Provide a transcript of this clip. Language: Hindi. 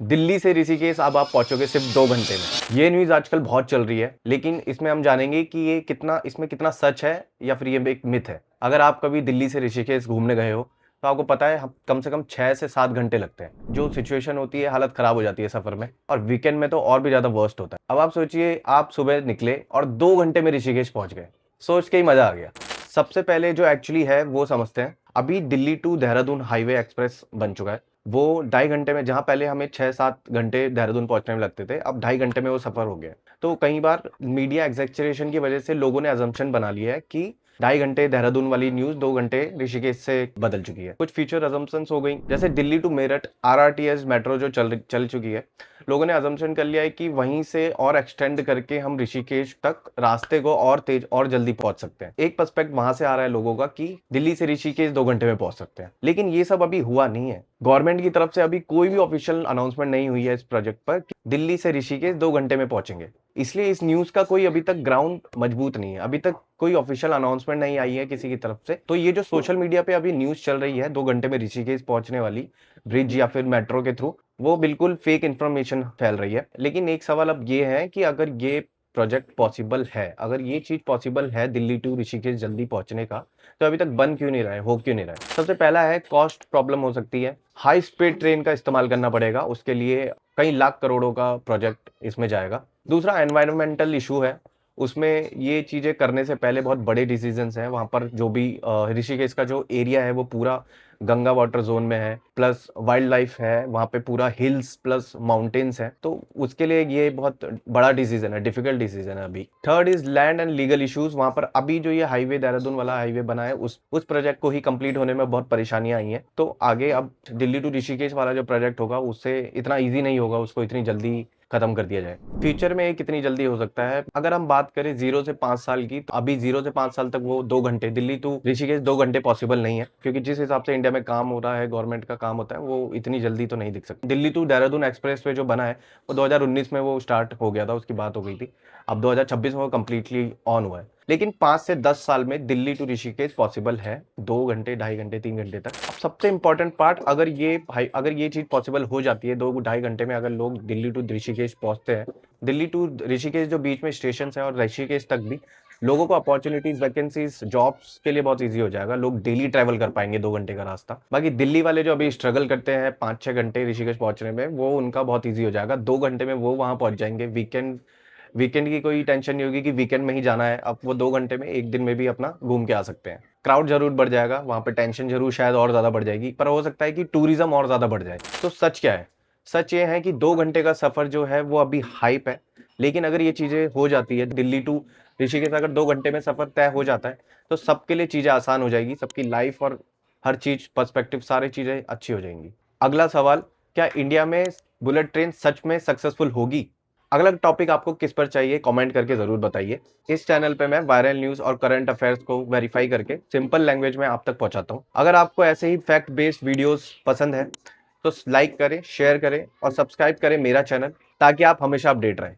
दिल्ली से ऋषिकेश अब आप पहुंचोगे सिर्फ 2 घंटे में। ये न्यूज़ आजकल बहुत चल रही है, लेकिन इसमें हम जानेंगे कि ये इसमें कितना सच है या फिर ये एक मिथ है। अगर आप कभी दिल्ली से ऋषिकेश घूमने गए हो तो आपको पता है कम से कम 6 से 7 घंटे लगते हैं। जो सिचुएशन होती है, हालत खराब हो जाती है सफर में, और वीकेंड में तो और भी ज्यादा वर्स्ट होता है। अब आप सोचिए, आप सुबह निकले और 2 घंटे में ऋषिकेश पहुंच गए। सोच के ही मजा आ गया। सबसे पहले जो एक्चुअली है वो समझते हैं। अभी Delhi to Dehradun highway express बन चुका है। वो 2.5 घंटे में, जहाँ पहले हमें 6-7 घंटे देहरादून पहुंचने में लगते थे, अब 2.5 घंटे में वो सफर हो गया है। तो कई बार मीडिया एग्जैक्चरेशन की वजह से लोगों ने अजम्पशन बना लिया है कि 2.5 घंटे देहरादून वाली न्यूज 2 घंटे ऋषिकेश से बदल चुकी है। कुछ फ्यूचर अजम्पशंस हो गई, जैसे Delhi to Meerut RRTS metro जो चल चुकी है। लोगों ने अजम्पशन कर लिया है कि वहीं से और एक्सटेंड करके हम ऋषिकेश तक रास्ते को और तेज और जल्दी पहुंच सकते हैं। एक पर्सपेक्ट वहां से आ रहा है लोगों का कि दिल्ली से ऋषिकेश 2 घंटे में पहुंच सकते हैं, लेकिन ये सब अभी हुआ नहीं है। गवर्नमेंट की तरफ से अभी कोई भी ऑफिशियल अनाउंसमेंट नहीं हुई है इस प्रोजेक्ट पर कि दिल्ली से ऋषिकेश 2 घंटे में पहुंचेंगे। इसलिए इस न्यूज का कोई अभी तक ग्राउंड मजबूत नहीं है। अभी तक कोई ऑफिशियल अनाउंसमेंट नहीं आई है किसी की तरफ से। तो ये जो सोशल मीडिया पे अभी न्यूज चल रही है 2 घंटे में ऋषिकेश पहुंचने वाली ब्रिज या फिर मेट्रो के थ्रू, वो बिल्कुल फेक इंफॉर्मेशन फैल रही है। लेकिन एक सवाल अब ये है कि अगर ये प्रोजेक्ट पॉसिबल है, अगर ये चीज पॉसिबल है दिल्ली टू ऋषिकेश जल्दी पहुंचने का, तो अभी तक बन क्यों नहीं रहा है, हो क्यों नहीं रहा है? सबसे पहला है कॉस्ट प्रॉब्लम हो सकती है। हाई स्पीड ट्रेन का इस्तेमाल करना पड़ेगा, उसके लिए कई लाख करोड़ों का प्रोजेक्ट इसमें जाएगा। दूसरा एनवायरमेंटल इशू है। उसमें ये चीजें करने से पहले बहुत बड़े डिसीजंस हैं। वहां पर जो भी ऋषिकेश का जो एरिया है वो पूरा गंगा वाटर जोन में है, प्लस वाइल्ड लाइफ है वहां पे, पूरा हिल्स प्लस माउंटेन्स है। तो उसके लिए ये बहुत बड़ा डिसीजन है, डिफिकल्ट डिसीजन है अभी। Third is land and legal issues. वहां पर अभी जो ये हाईवे देहरादून वाला हाईवे बना है, उस प्रोजेक्ट को ही कंप्लीट होने में बहुत परेशानियां आई हैं। तो आगे अब दिल्ली टू ऋषिकेश वाला जो प्रोजेक्ट होगा उससे इतना ईजी नहीं होगा उसको इतनी जल्दी खत्म कर दिया जाए। फ्यूचर में ये कितनी जल्दी हो सकता है, अगर हम बात करें 0 से 5 साल की, तो अभी 0 से 5 साल तक वो 2 घंटे दिल्ली टू ऋषिकेश 2 घंटे पॉसिबल नहीं है, क्योंकि जिस हिसाब से इंडिया में काम हो रहा है, गवर्नमेंट का काम होता है, वो इतनी जल्दी तो नहीं दिख सकती। Delhi to Dehradun expressway जो बना है वो 2019 में वो स्टार्ट हो गया था, उसकी बात हो गई थी। अब 2026 में वो कम्प्लीटली ऑन हुआ है। लेकिन 5 से 10 साल में दिल्ली टू ऋषिकेश पॉसिबल है, 2 घंटे, 2.5 घंटे, 3 घंटे तक। अब सबसे इंपॉर्टेंट पार्ट, अगर ये चीज पॉसिबल हो जाती है 2-2.5 घंटे में, अगर लोग दिल्ली टू ऋषिकेश पहुंचते हैं, दिल्ली टू ऋषिकेश जो बीच में स्टेशन है और ऋषिकेश तक भी लोगों को अपॉर्चुनिटीज, वैकेंसीज, जॉब्स के लिए बहुत ईजी हो जाएगा। लोग डेली ट्रैवल कर पाएंगे 2 घंटे का रास्ता। बाकी दिल्ली वाले जो अभी स्ट्रगल करते हैं 5-6 घंटे ऋषिकेश पहुंचने में, वो उनका बहुत ईजी हो जाएगा। 2 घंटे में वो वहां पहुंच जाएंगे। वीकेंड की कोई टेंशन नहीं होगी कि वीकेंड में ही जाना है। अब वो 2 घंटे में एक दिन में भी अपना घूम के आ सकते हैं। क्राउड जरूर बढ़ जाएगा वहां पे, टेंशन जरूर शायद और ज्यादा बढ़ जाएगी, पर हो सकता है कि टूरिज्म और ज्यादा बढ़ जाए। तो सच क्या है? सच ये है कि 2 घंटे का सफर जो है वो अभी हाइप है। लेकिन अगर ये चीजें हो जाती है, दिल्ली टू ऋषिकेश अगर 2 घंटे में सफर तय हो जाता है, तो सबके लिए चीजें आसान हो जाएगी, सबकी लाइफ और हर चीज, पर्सपेक्टिव, सारी चीजें अच्छी हो जाएंगी। अगला सवाल, क्या इंडिया में बुलेट ट्रेन सच में सक्सेसफुल होगी? अगला टॉपिक आपको किस पर चाहिए, कमेंट करके जरूर बताइए। इस चैनल पे मैं वायरल न्यूज और करंट अफेयर्स को वेरीफाई करके सिंपल लैंग्वेज में आप तक पहुंचाता हूं। अगर आपको ऐसे ही फैक्ट बेस्ड वीडियोस पसंद है तो लाइक करें, शेयर करें और सब्सक्राइब करें मेरा चैनल, ताकि आप हमेशा अपडेट रहें।